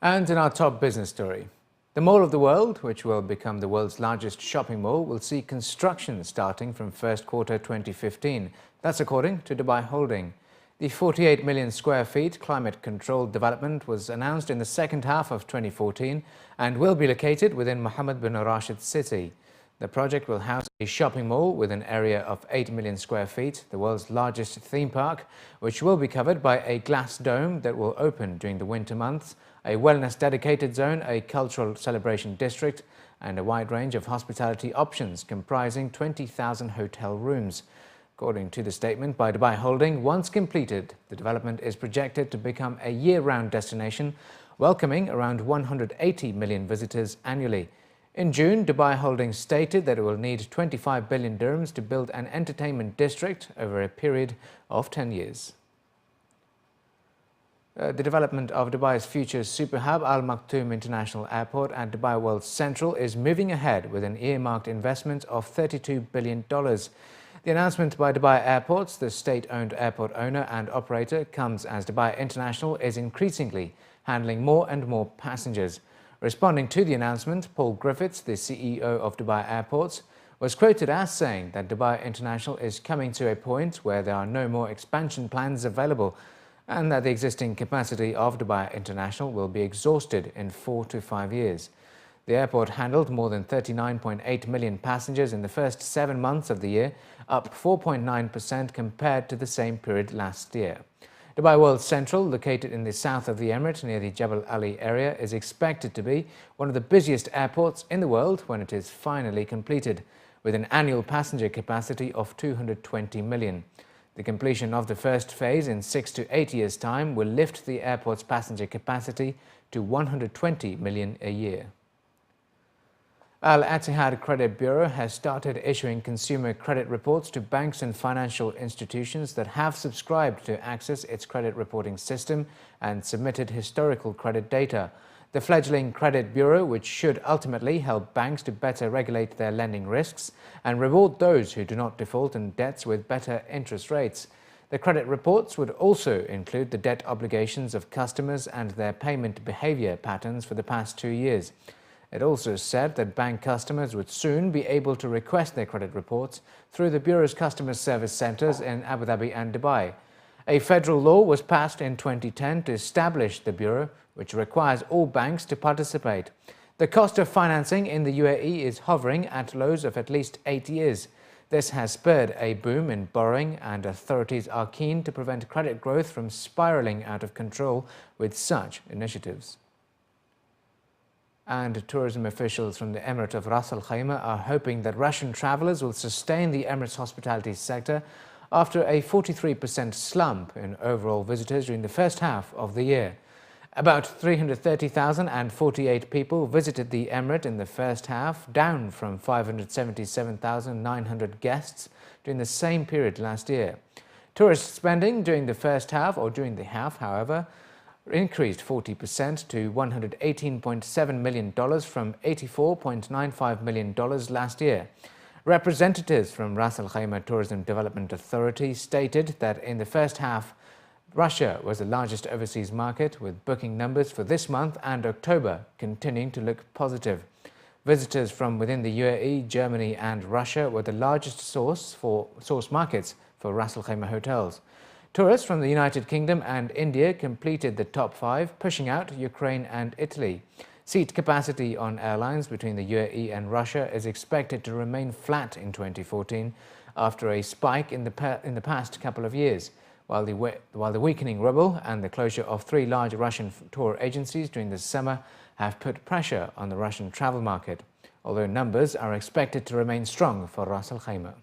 And in our top business story, the Mall of the World, which will become the world's largest shopping mall, will see construction starting from first quarter 2015. That's according to Dubai Holding. The 48 million square feet climate-controlled development was announced in the second half of 2014 and will be located within Mohammed bin Rashid City. The project will house a shopping mall with an area of 8 million square feet, the world's largest theme park, which will be covered by a glass dome that will open during the winter months, a wellness dedicated zone, a cultural celebration district, and a wide range of hospitality options comprising 20,000 hotel rooms. According to the statement by Dubai Holding, once completed, the development is projected to become a year-round destination, welcoming around 180 million visitors annually. In June, Dubai Holding stated that it will need 25 billion dirhams to build an entertainment district over a period of 10 years. The development of Dubai's future super hub, Al Maktoum International Airport at Dubai World Central, is moving ahead with an earmarked investment of $32 billion. The announcement by Dubai Airports, the state-owned airport owner and operator, comes as Dubai International is increasingly handling more and more passengers. Responding to the announcement, Paul Griffiths, the CEO of Dubai Airports, was quoted as saying that Dubai International is coming to a point where there are no more expansion plans available and that the existing capacity of Dubai International will be exhausted in 4 to 5 years. The airport handled more than 39.8 million passengers in the first 7 months of the year, up 4.9% compared to the same period last year. Dubai World Central, located in the south of the emirate near the Jebel Ali area, is expected to be one of the busiest airports in the world when it is finally completed, with an annual passenger capacity of 220 million. The completion of the first phase in 6 to 8 years' time will lift the airport's passenger capacity to 120 million a year. Al Etihad Credit Bureau has started issuing consumer credit reports to banks and financial institutions that have subscribed to access its credit reporting system and submitted historical credit data. The fledgling credit bureau, which should ultimately help banks to better regulate their lending risks and reward those who do not default in debts with better interest rates. The credit reports would also include the debt obligations of customers and their payment behavior patterns for the past 2 years. It also said that bank customers would soon be able to request their credit reports through the Bureau's customer service centers in Abu Dhabi and Dubai. A federal law was passed in 2010 to establish the Bureau, which requires all banks to participate. The cost of financing in the UAE is hovering at lows of at least 8 years. This has spurred a boom in borrowing, and authorities are keen to prevent credit growth from spiraling out of control with such initiatives. And tourism officials from the Emirate of Ras Al Khaimah are hoping that Russian travelers will sustain the Emirates' hospitality sector after a 43% slump in overall visitors during the first half of the year. About 330,048 people visited the Emirate in the first half, down from 577,900 guests during the same period last year. Tourist spending during the first half, however, increased 40% to $118.7 million from $84.95 million last year. Representatives from Ras Al Khaimah Tourism Development Authority stated that in the first half, Russia was the largest overseas market, with booking numbers for this month and October continuing to look positive. Visitors from within the UAE, Germany and Russia were the largest source markets for Ras Al Khaimah hotels. Tourists from the United Kingdom and India completed the top 5, pushing out Ukraine and Italy. Seat capacity on airlines between the UAE and Russia is expected to remain flat in 2014 after a spike in the past couple of years, while the weakening ruble and the closure of 3 large Russian tour agencies during the summer have put pressure on the Russian travel market, although numbers are expected to remain strong for Ras Al Khaimah.